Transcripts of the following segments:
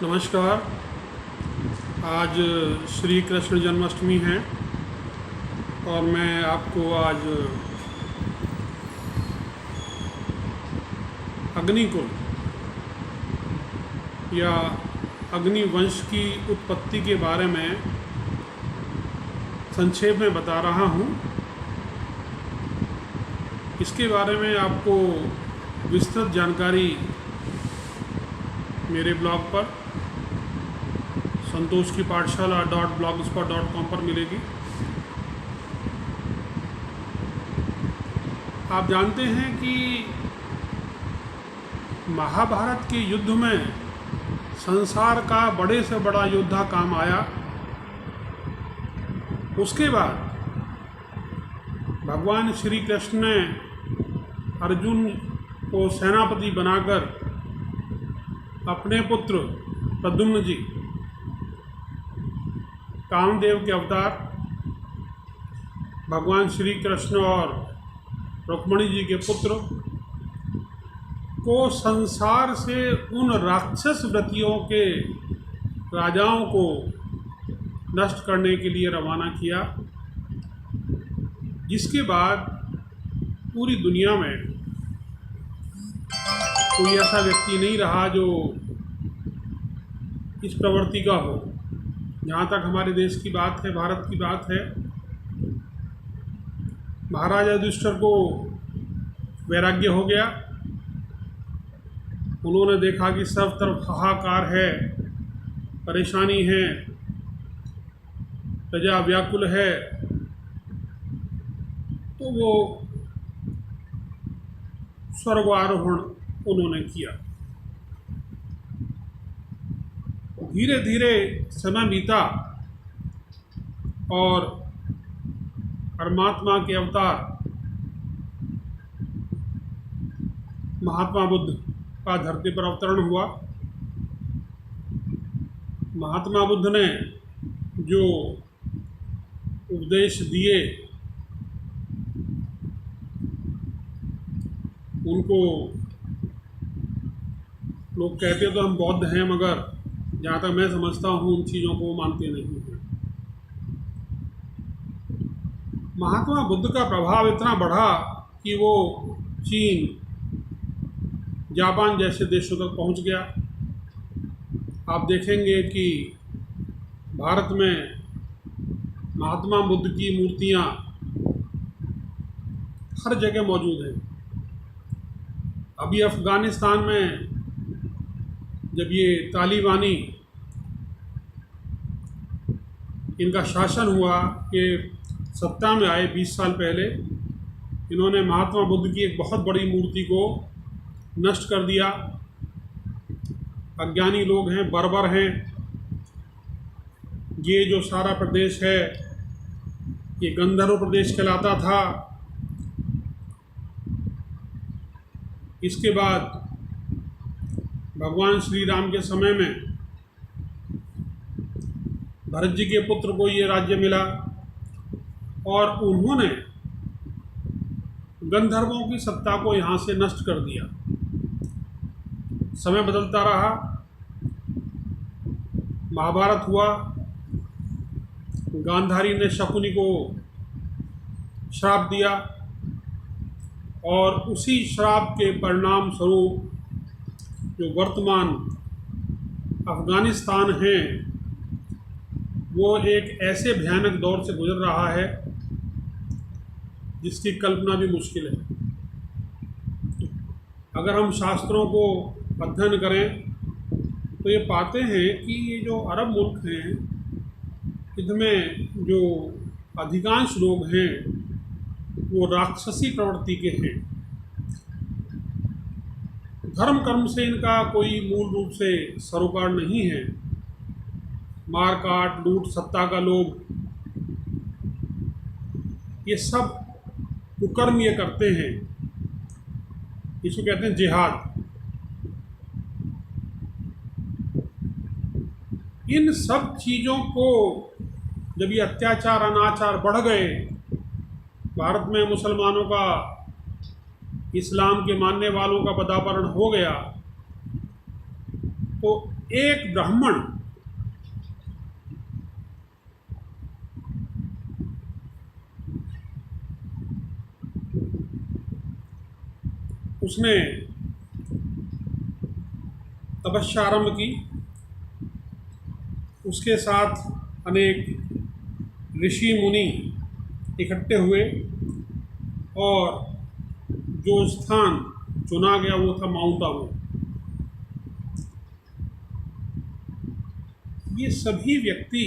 नमस्कार। आज श्री कृष्ण जन्माष्टमी है और मैं आपको आज अग्निकुल या अग्निवंश की उत्पत्ति के बारे में संक्षेप में बता रहा हूँ। इसके बारे में आपको विस्तृत जानकारी मेरे ब्लॉग पर संतोष की पाठशाला .blogspot.com पर मिलेगी। आप जानते हैं कि महाभारत के युद्ध में संसार का बड़े से बड़ा योद्धा काम आया। उसके बाद भगवान श्री कृष्ण ने अर्जुन को सेनापति बनाकर अपने पुत्र प्रद्युम्न जी, कामदेव के अवतार भगवान श्री कृष्ण और रुक्मिणी जी के पुत्र को संसार से उन राक्षस वृत्तियों के राजाओं को नष्ट करने के लिए रवाना किया, जिसके बाद पूरी दुनिया में कोई ऐसा व्यक्ति नहीं रहा जो इस प्रवृत्ति का हो। जहाँ तक हमारे देश की बात है, भारत की बात है, महाराजा युधिष्ठिर को वैराग्य हो गया। उन्होंने देखा कि सब तरफ हाहाकार है, परेशानी है, प्रजा व्याकुल है, तो वो स्वर्गारोहण उन्होंने किया। धीरे धीरे समय बीता और परमात्मा के अवतार महात्मा बुद्ध का धरती पर अवतरण हुआ। महात्मा बुद्ध ने जो उपदेश दिए उनको लोग कहते तो हम बौद्ध हैं, मगर जहाँ तक मैं समझता हूँ उन चीज़ों को मानते नहीं हैं। महात्मा बुद्ध का प्रभाव इतना बढ़ा कि वो चीन, जापान जैसे देशों तक पहुँच गया। आप देखेंगे कि भारत में महात्मा बुद्ध की मूर्तियाँ हर जगह मौजूद हैं। अभी अफ़गानिस्तान में जब ये तालिबानी इनका शासन हुआ, ये सत्ता में आए 20 साल पहले, इन्होंने महात्मा बुद्ध की एक बहुत बड़ी मूर्ति को नष्ट कर दिया। अज्ञानी लोग हैं, बर्बर हैं। ये जो सारा प्रदेश है ये गंधर्व प्रदेश कहलाता था। इसके बाद भगवान श्री राम के समय में भरत जी के पुत्र को ये राज्य मिला और उन्होंने गंधर्वों की सत्ता को यहाँ से नष्ट कर दिया। समय बदलता रहा, महाभारत हुआ, गांधारी ने शकुनी को श्राप दिया और उसी श्राप के परिणाम स्वरूप जो वर्तमान अफ़गानिस्तान है वो एक ऐसे भयानक दौर से गुजर रहा है जिसकी कल्पना भी मुश्किल है। अगर हम शास्त्रों को अध्ययन करें तो ये पाते हैं कि ये जो अरब मुल्क हैं, इनमें जो अधिकांश लोग हैं वो राक्षसी प्रवृत्ति के हैं। धर्म कर्म से इनका कोई मूल रूप से सरोकार नहीं है। मार काट, लूट, सत्ता का लोभ, ये सब कुकर्म ये करते हैं। इसको कहते हैं जिहाद। इन सब चीज़ों को जब ये अत्याचार अनाचार बढ़ गए, भारत में मुसलमानों का, इस्लाम के मानने वालों का पदापरण हो गया, तो एक ब्राह्मण उसने तपस्या आरंभ की। उसके साथ अनेक ऋषि मुनि इकट्ठे हुए और जो स्थान चुना गया वो था माउंट आबू। ये सभी व्यक्ति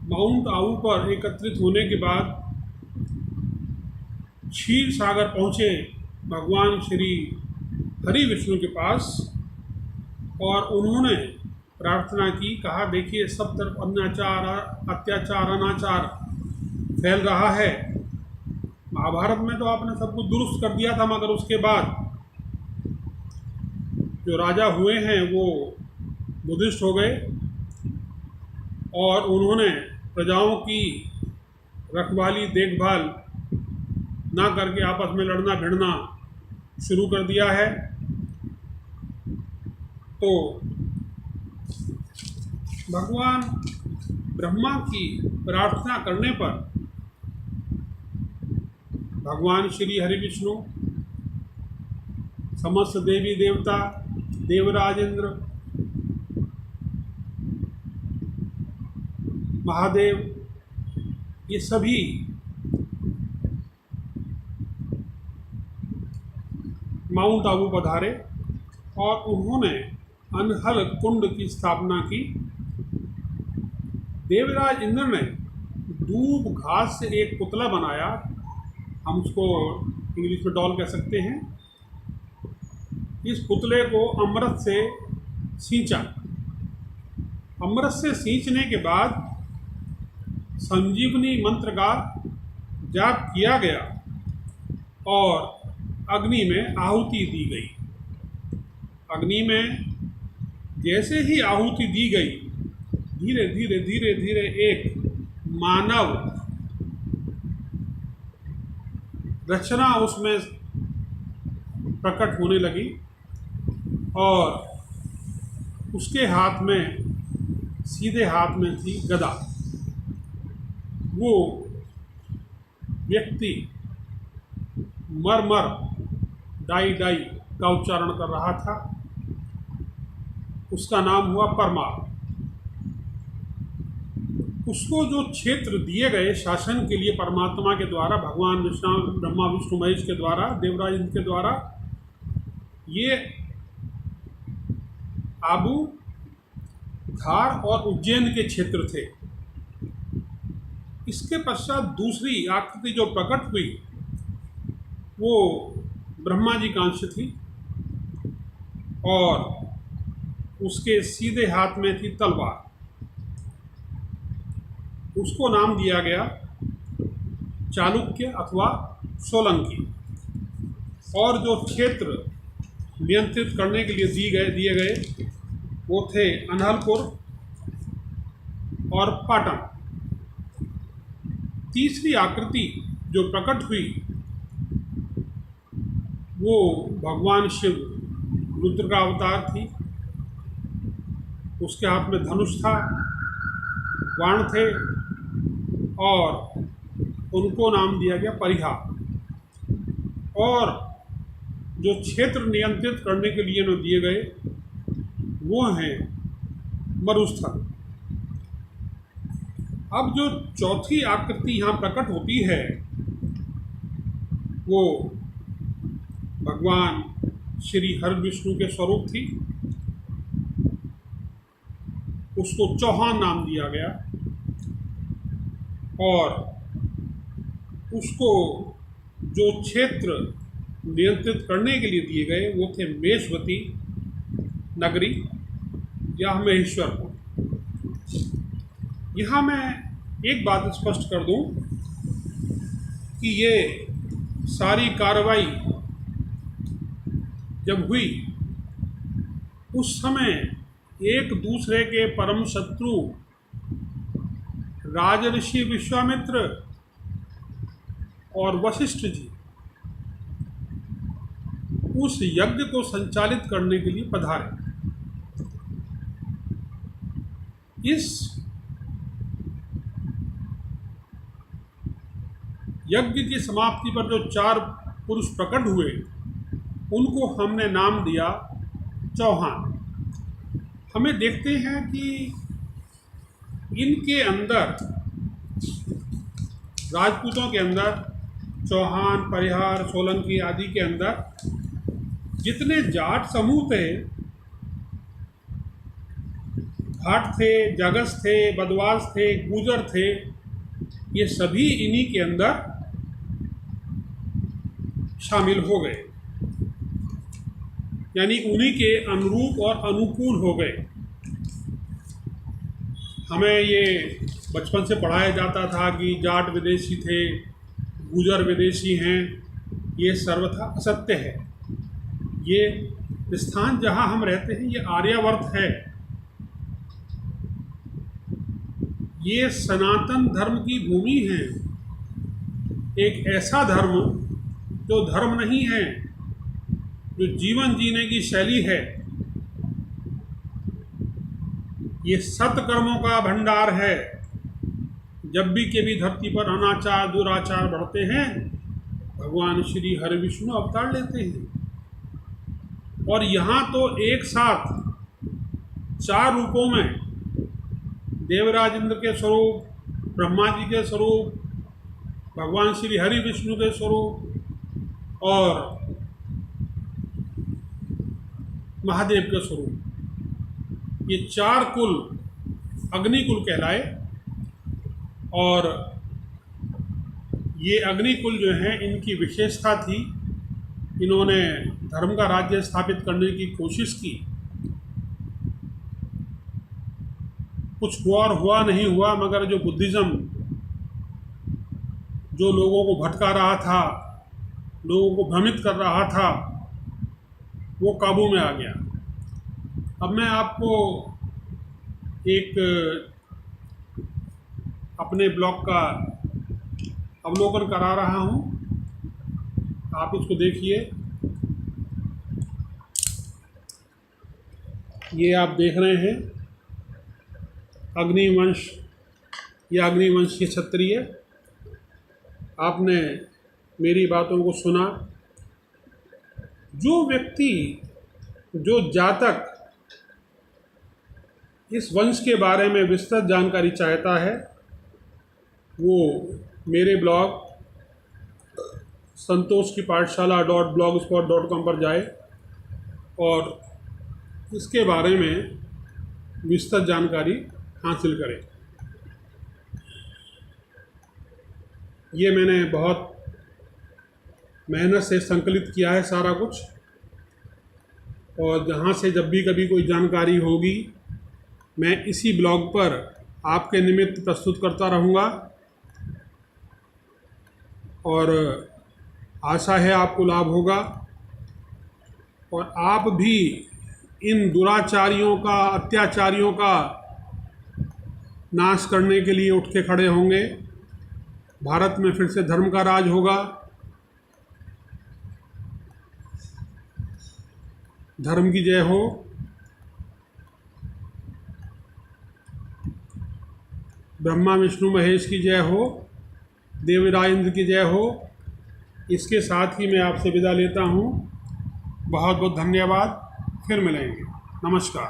माउंट आबू पर एकत्रित होने के बाद क्षीर सागर पहुँचे भगवान श्री हरि विष्णु के पास और उन्होंने प्रार्थना की। कहा देखिए सब तरफ अत्याचार अनाचार फैल रहा है। महाभारत में तो आपने सब कुछ दुरुस्त कर दिया था, मगर उसके बाद जो राजा हुए हैं वो बुद्धिस्ट हो गए और उन्होंने प्रजाओं की रखवाली देखभाल ना करके आपस में लड़ना भिड़ना शुरू कर दिया है। तो भगवान ब्रह्मा की प्रार्थना करने पर भगवान श्री हरि विष्णु, समस्त देवी देवता, देवराज इंद्र, महादेव, ये सभी माउंट आबू पधारे और उन्होंने अनहल कुंड की स्थापना की। देवराज इंद्र ने दूब घास से एक पुतला बनाया, हम उसको इंग्लिश में डॉल कह सकते हैं। इस पुतले को अमृत से सींचा। अमृत से सींचने के बाद संजीवनी मंत्र का जाप किया गया और अग्नि में आहुति दी गई। अग्नि में जैसे ही आहुति दी गई, धीरे धीरे धीरे धीरे एक मानव रचना उसमें प्रकट होने लगी और उसके हाथ में, सीधे हाथ में थी गदा। वो व्यक्ति मर मर डाई डाई का उच्चारण कर रहा था। उसका नाम हुआ परमा। उसको जो क्षेत्र दिए गए शासन के लिए परमात्मा के द्वारा, भगवान विष्णु, ब्रह्मा विष्णु महेश के द्वारा, देवराज इंद्र के द्वारा, ये आबू, धार और उज्जैन के क्षेत्र थे। इसके पश्चात दूसरी आकृति जो प्रकट हुई वो ब्रह्मा जी का अंश थी और उसके सीधे हाथ में थी तलवार। उसको नाम दिया गया चालुक्य अथवा सोलंकी। और जो क्षेत्र नियंत्रित करने के लिए दिए गए वो थे अनहलपुर और पाटन। तीसरी आकृति जो प्रकट हुई वो भगवान शिव रुद्र का अवतार थी। उसके हाथ में धनुष था, बाण थे और उनको नाम दिया गया परिहा। और जो क्षेत्र नियंत्रित करने के लिए जो दिए गए वो हैं मरुस्थल। अब जो चौथी आकृति यहाँ प्रकट होती है वो भगवान श्री हरि विष्णु के स्वरूप थी। उसको चौहान नाम दिया गया और उसको जो क्षेत्र नियंत्रित करने के लिए दिए गए वो थे मेषवती नगरी या महेश्वरपुर। यहाँ मैं एक बात स्पष्ट कर दूं कि ये सारी कार्रवाई जब हुई उस समय एक दूसरे के परम शत्रु राजऋषि विश्वामित्र और वशिष्ठ जी उस यज्ञ को संचालित करने के लिए पधारे। इस यज्ञ की समाप्ति पर जो 4 पुरुष प्रकट हुए उनको हमने नाम दिया चौहान। हमें देखते हैं कि इनके अंदर, राजपूतों के अंदर, चौहान, परिहार, सोलंकी आदि के अंदर जितने जाट समूह थे, भाट थे, जागस थे, बदवास थे, गुजर थे, ये सभी इन्हीं के अंदर शामिल हो गए, यानी उन्हीं के अनुरूप और अनुकूल हो गए। हमें ये बचपन से पढ़ाया जाता था कि जाट विदेशी थे, गुजर विदेशी हैं, ये सर्वथा असत्य है। ये स्थान जहाँ हम रहते हैं ये आर्यावर्त है, ये सनातन धर्म की भूमि है। एक ऐसा धर्म जो धर्म नहीं है, जो जीवन जीने की शैली है। ये सत्कर्मों का भंडार है। जब भी कभी धरती पर अनाचार दुराचार बढ़ते हैं, भगवान श्री हरि विष्णु अवतार लेते हैं। और यहाँ तो एक साथ 4 रूपों में, देवराज इंद्र के स्वरूप, ब्रह्मा जी के स्वरूप, भगवान श्री हरि विष्णु के स्वरूप और महादेव के स्वरूप, ये 4 कुल अग्निकुल कहलाए। और ये अग्निकुल जो हैं, इनकी विशेषता थी, इन्होंने धर्म का राज्य स्थापित करने की कोशिश की। कुछ हुआ और हुआ नहीं हुआ, मगर जो बुद्धिज़्म जो लोगों को भटका रहा था, लोगों को भ्रमित कर रहा था, वो काबू में आ गया। अब मैं आपको एक अपने ब्लॉग का अवलोकन करा रहा हूँ, आप इसको देखिए। ये आप देख रहे हैं अग्निवंश, ये अग्निवंश के क्षत्रिय। आपने मेरी बातों को सुना। जो व्यक्ति, जो जातक इस वंश के बारे में विस्तृत जानकारी चाहता है, वो मेरे ब्लॉग संतोष की पाठशाला.blogspot.com पर जाए और इसके बारे में विस्तृत जानकारी हासिल करें। ये मैंने बहुत मेहनत से संकलित किया है सारा कुछ, और जहाँ से जब भी कभी कोई जानकारी होगी मैं इसी ब्लॉग पर आपके निमित्त प्रस्तुत करता रहूँगा। और आशा है आपको लाभ होगा और आप भी इन दुराचारियों का, अत्याचारियों का नाश करने के लिए उठ के खड़े होंगे। भारत में फिर से धर्म का राज होगा। धर्म की जय हो। ब्रह्मा विष्णु महेश की जय हो। देवराज इंद्र की जय हो। इसके साथ ही मैं आपसे विदा लेता हूँ। बहुत बहुत धन्यवाद। फिर मिलेंगे। नमस्कार।